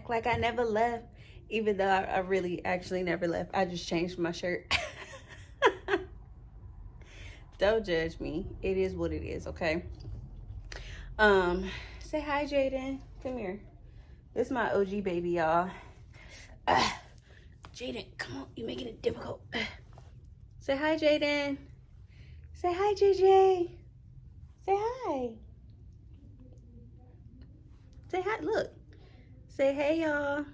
act like I never left, even though I really actually never left. I just changed my shirt. Don't judge me. It is what it is, okay? Say hi, Jaden. Come here. This is my OG baby, y'all. Jaden, come on. You're making it difficult. Say hi, Jaden. Say hi, JJ. Say hi. Say hi. Look. Say hey, y'all.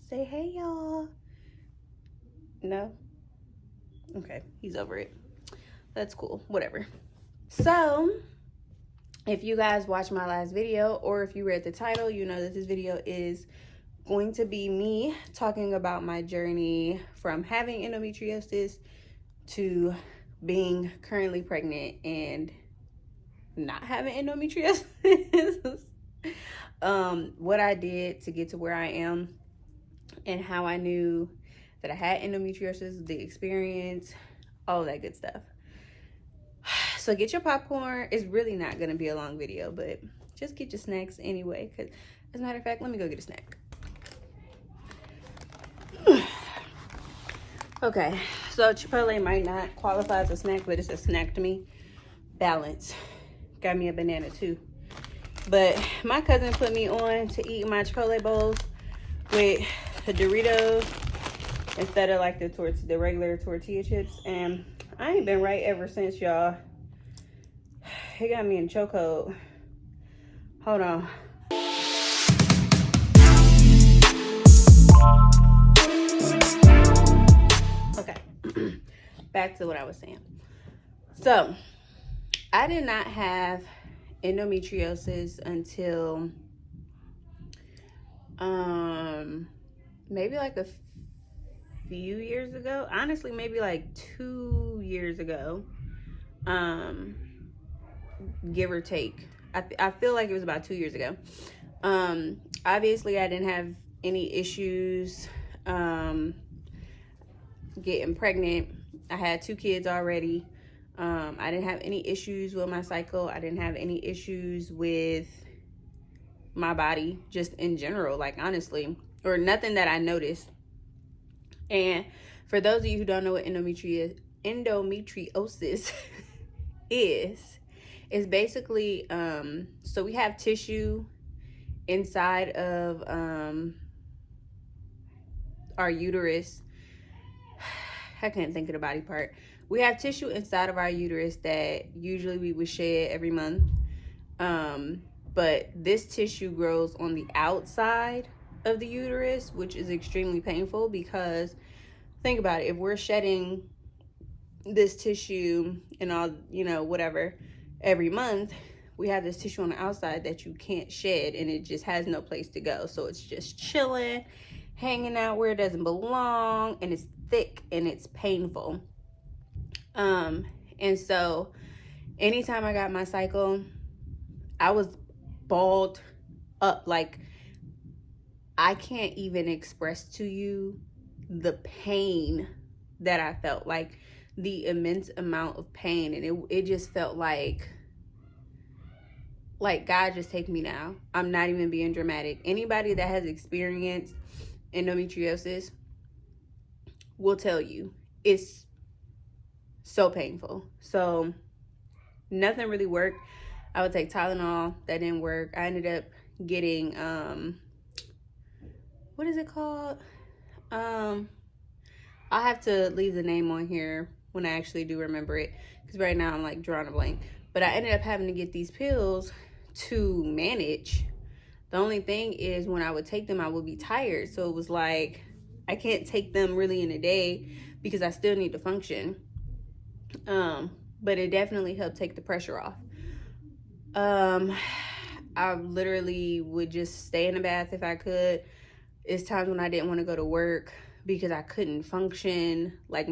Say hey, y'all. No? Okay, he's over it. That's cool. Whatever. So, if you guys watched my last video, or if you read the title, you know that this video is going to be me talking about my journey from having endometriosis to being currently pregnant and not having endometriosis. What I did to get to where I am and how I knew that I had endometriosis, the experience, all that good stuff. So get your popcorn. It's really not going to be a long video, but just get your snacks anyway. Because as a matter of fact, let me go get a snack. Okay, so Chipotle might not qualify as a snack, but it's a snack to me. Balance. Got me a banana too. But my cousin put me on to eat my Chipotle bowls with the Doritos instead of like the regular tortilla chips. And I ain't been right ever since, y'all. It got me in chokehold. Hold on. Okay. Back to what I was saying. So, I did not have endometriosis until maybe like a few years ago. Honestly, maybe like 2 years ago. Give or take. I feel like it was about 2 years ago. Obviously I didn't have any issues getting pregnant. I had 2 kids already. I didn't have any issues with my cycle. I didn't have any issues with my body, just in general, like honestly, or nothing that I noticed. And for those of you who don't know what endometriosis is, it's basically, so we have tissue inside of our uterus. I can't think of the body part. We have tissue inside of our uterus that usually we would shed every month. But this tissue grows on the outside of the uterus, which is extremely painful because think about it. If we're shedding this tissue and all, you know, whatever, every month, we have this tissue on the outside that you can't shed and it just has no place to go. So it's just chilling, hanging out where it doesn't belong, and it's thick and it's painful. And so anytime I got my cycle, I was balled up. Like, I can't even express to you the pain that I felt, like the immense amount of pain. And it just felt like God, just take me now. I'm not even being dramatic. Anybody that has experienced endometriosis will tell you it's so painful. So nothing really worked. I would take Tylenol. That didn't work. I ended up getting what is it called? I'll have to leave the name on here when I actually do remember it, because right now I'm like drawing a blank. But I ended up having to get these pills to manage. The only thing is when I would take them, I would be tired. So it was like I can't take them really in a day because I still need to function. But it definitely helped take the pressure off. I literally would just stay in the bath if I could. It's times when I didn't want to go to work because I couldn't function, like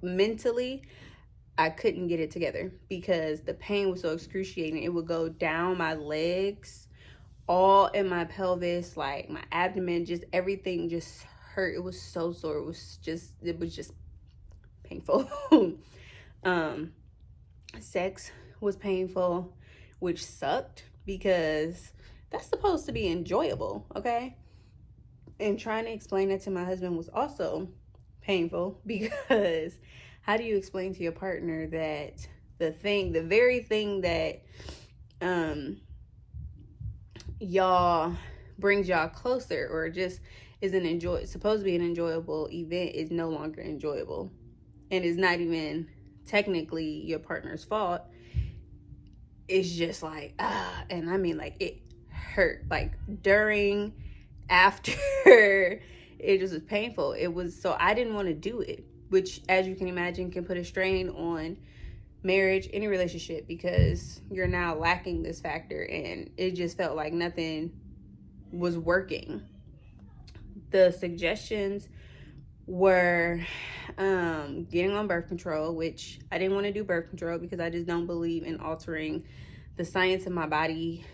mentally. I couldn't get it together because the pain was so excruciating. It would go down my legs, all in my pelvis, like my abdomen, just everything just hurt. It was so sore. It was just painful. Sex was painful, which sucked because that's supposed to be enjoyable, okay? And trying to explain that to my husband was also painful, because how do you explain to your partner that the very thing that y'all brings y'all closer, or just supposed to be an enjoyable event, is no longer enjoyable, and is not even technically your partner's fault. It's just like, and I mean, like, it hurt, like, during, after, it just was painful. It was, so I didn't want to do it, which, as you can imagine, can put a strain on marriage, any relationship, because you're now lacking this factor, and it just felt like nothing was working. The suggestions were getting on birth control, which I didn't want to do birth control because I just don't believe in altering the science of my body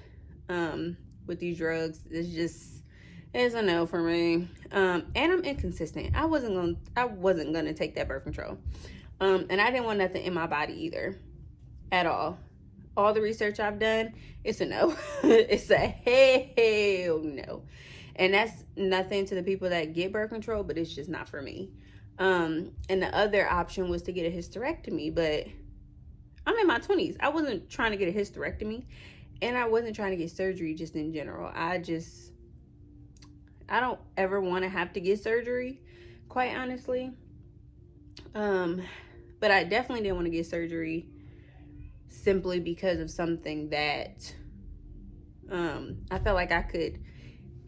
with these drugs. It's a no for me. And I'm inconsistent. I wasn't gonna take that birth control. And I didn't want nothing in my body either, at all. All the research I've done, it's a no. It's a hell no. And that's nothing to the people that get birth control, but it's just not for me. And the other option was to get a hysterectomy, but I'm in my 20s. I wasn't trying to get a hysterectomy, and I wasn't trying to get surgery just in general. I don't ever want to have to get surgery, quite honestly. But I definitely didn't want to get surgery simply because of something that I felt like I could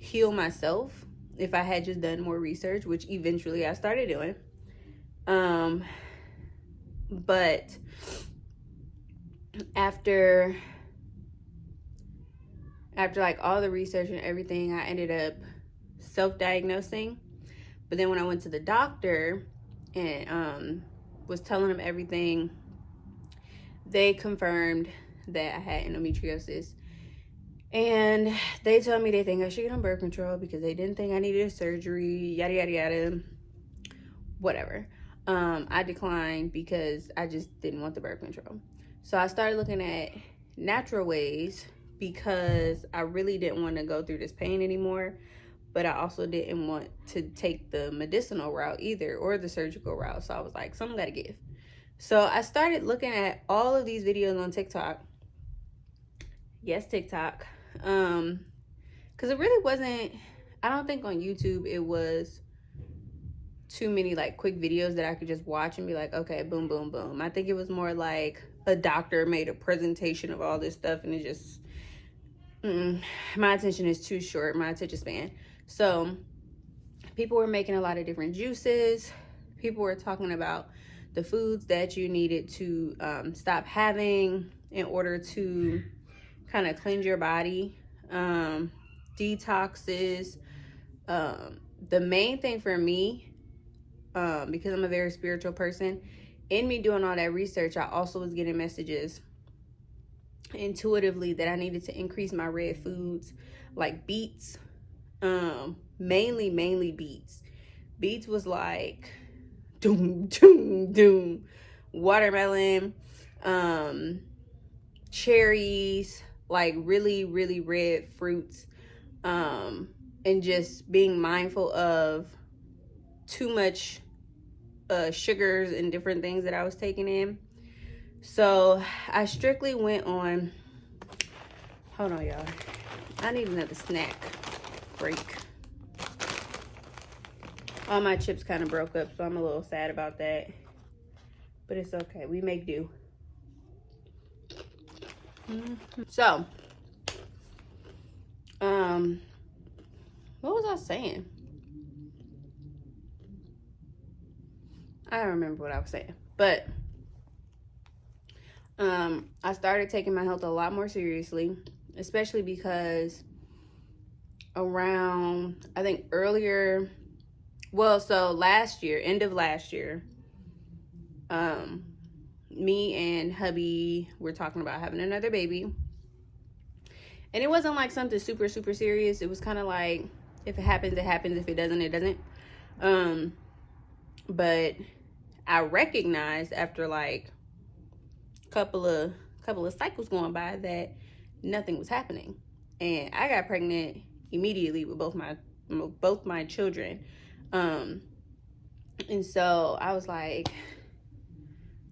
heal myself if I had just done more research, which eventually I started doing. But after like all the research and everything, I ended up self-diagnosing. But then when I went to the doctor and was telling them everything, they confirmed that I had endometriosis. And they told me they think I should get on birth control because they didn't think I needed a surgery, yada, yada, yada, whatever. I declined because I just didn't want the birth control. So I started looking at natural ways because I really didn't want to go through this pain anymore. But I also didn't want to take the medicinal route either, or the surgical route. So I was like, something gotta give. So I started looking at all of these videos on TikTok. Yes, TikTok. Because it really wasn't, I don't think on YouTube it was too many like quick videos that I could just watch and be like, okay, boom, boom, boom. I think it was more like a doctor made a presentation of all this stuff, and it just, my attention is too short, my attention span. So people were making a lot of different juices. People were talking about the foods that you needed to stop having in order to kind of cleanse your body, detoxes. The main thing for me, because I'm a very spiritual person, in me doing all that research, I also was getting messages intuitively that I needed to increase my red foods, like beets, mainly beets. Beets was like doom, doom, doom. Watermelon, cherries, like really, really red fruits, and just being mindful of too much sugars and different things that I was taking in. So I strictly went on, hold on y'all, I need another snack break. All my chips kind of broke up, so I'm a little sad about that, but it's okay, we make do. So what was I saying? I don't remember what I was saying, but I started taking my health a lot more seriously, especially because around, I think earlier, so last year, end of last year, me and hubby were talking about having another baby. And it wasn't like something super, super serious. It was kind of like, if it happens, it happens. If it doesn't, it doesn't. But I recognized after like couple of cycles going by that nothing was happening. And I got pregnant immediately with both my both my children. And so I was like,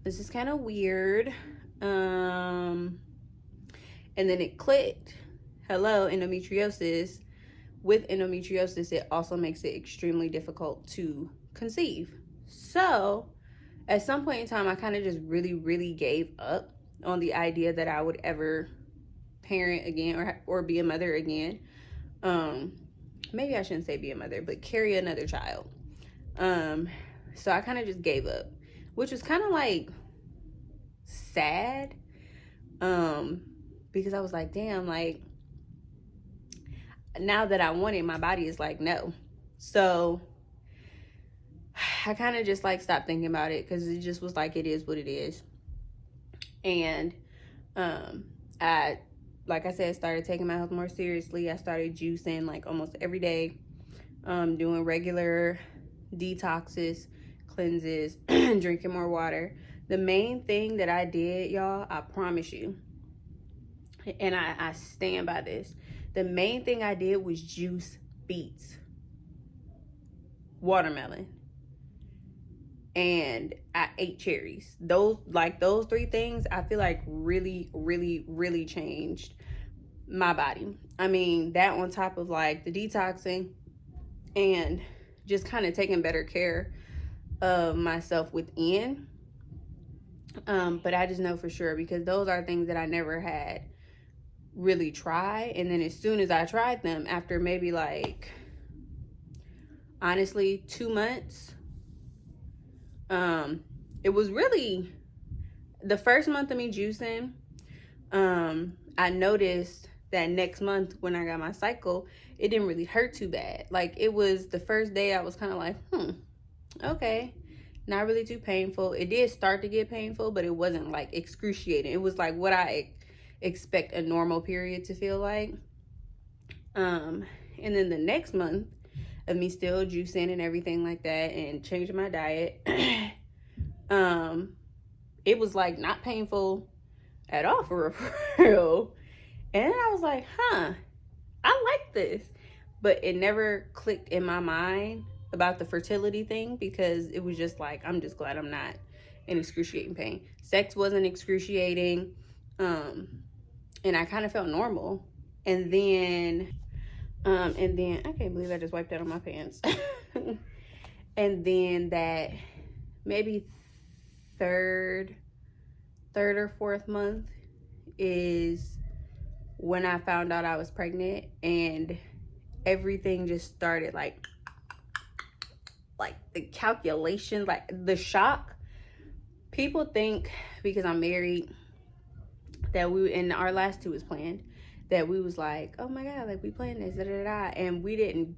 this is kind of weird. And then it clicked. Hello, endometriosis. With endometriosis, it also makes it extremely difficult to conceive. So at some point in time, I kind of just really gave up on the idea that I would ever parent again or be a mother again. Maybe I shouldn't say be a mother, but carry another child. So I kind of just gave up, which was kind of like sad. Because I was like, damn, like now that I want it, my body is like, no. So I kind of just like stopped thinking about it because it just was like, it is what it is. And I, like I said, started taking my health more seriously. I started juicing like almost every day, doing regular detoxes, cleanses, drinking more water. The main thing that I did, y'all, I promise you, and I stand by this, the main thing I did was juice beets, watermelon, and I ate cherries. Those three things, I feel like really changed my body. I mean, that on top of like the detoxing and just kind of taking better care of myself within. But I just know for sure, because those are things that I never had really tried. And then as soon as I tried them, after maybe like, honestly, 2 months, it was really the first month of me juicing. I noticed that next month when I got my cycle, it didn't really hurt too bad. Like, it was the first day I was kind of like, okay, not really too painful. It did start to get painful, but it wasn't like excruciating. It was like what I expect a normal period to feel like. And then the next month of me still juicing and everything like that and changing my diet, it was like not painful at all for real. And I was like, I like this. But it never clicked in my mind about the fertility thing, because it was just like, I'm just glad I'm not in excruciating pain. Sex wasn't excruciating. And I kind of felt normal. And then I can't believe I just wiped that on my pants. And then that maybe third or fourth month is when I found out I was pregnant, and everything just started like the calculation, like the shock. People think because I'm married that and our last two was planned, that we was like, oh my God, like we planned this, and we didn't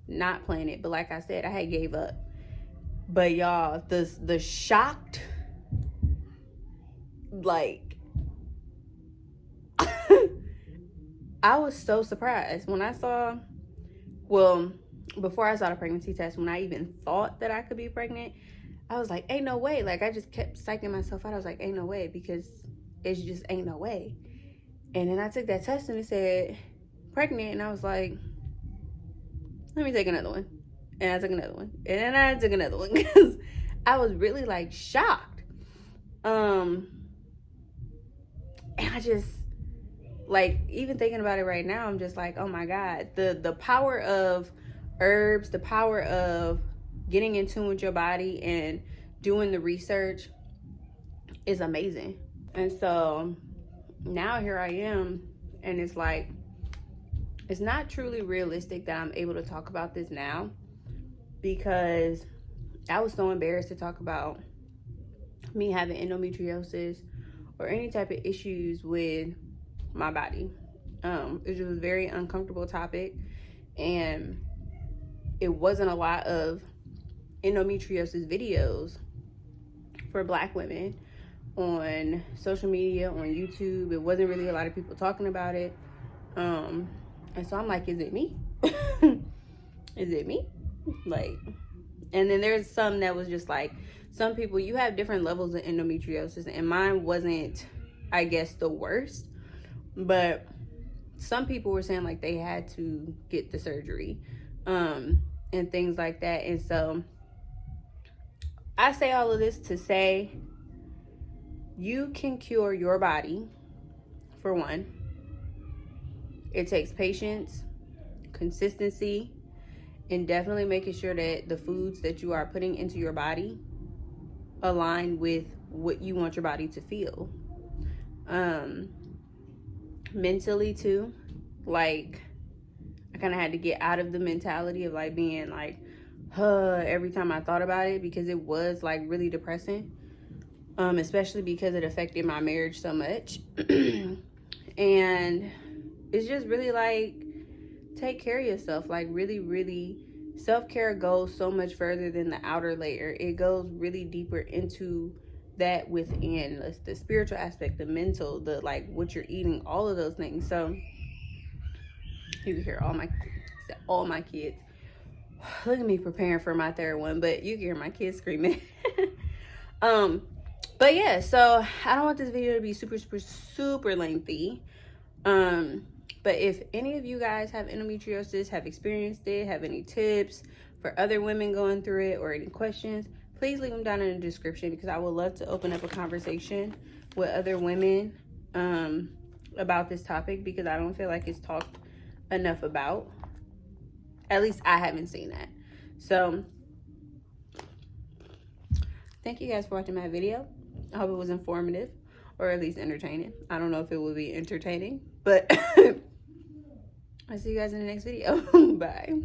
not plan it. But like I said, I had gave up. But y'all, the shocked, like, I was so surprised when I saw, well, before I saw the pregnancy test, when I even thought that I could be pregnant, I was like, ain't no way. Like, I just kept psyching myself out. I was like, ain't no way, because it's just ain't no way. And then I took that test and it said pregnant, and I was like, let me take another one. And I took another one. And then I took another one, because I was really like shocked. And I just, like, even thinking about it right now, I'm just like, oh my God, the power of herbs, the power of getting in tune with your body and doing the research is amazing. And so now here I am, and it's like, it's not truly realistic that I'm able to talk about this now, because I was so embarrassed to talk about me having endometriosis or any type of issues with my body. It was a very uncomfortable topic, and it wasn't a lot of endometriosis videos for Black women on social media, on YouTube. It wasn't really a lot of people talking about it. And so I'm like, is it me? Is it me? Like, and then there's some that was just like, some people, you have different levels of endometriosis, and mine wasn't, I guess, the worst. But some people were saying like they had to get the surgery and things like that. And so I say all of this to say you can cure your body. For one, it takes patience, consistency, and definitely making sure that the foods that you are putting into your body align with what you want your body to feel. Mentally too, like I kind of had to get out of the mentality of like being like every time I thought about it, because it was like really depressing, especially because it affected my marriage so much. And it's just really like, take care of yourself. Like really self-care goes so much further than the outer layer. It goes really deeper into that within the spiritual aspect, the mental, the like what you're eating, all of those things. So you can hear all my kids. Look at me preparing for my third one, but you can hear my kids screaming. But yeah, so I don't want this video to be super lengthy. But if any of you guys have endometriosis, have experienced it, have any tips for other women going through it, or any questions, please leave them down in the description, because I would love to open up a conversation with other women about this topic, because I don't feel like it's talked enough about. At least I haven't seen that. So thank you guys for watching my video. I hope it was informative, or at least entertaining. I don't know if it will be entertaining, but I'll see you guys in the next video. Bye.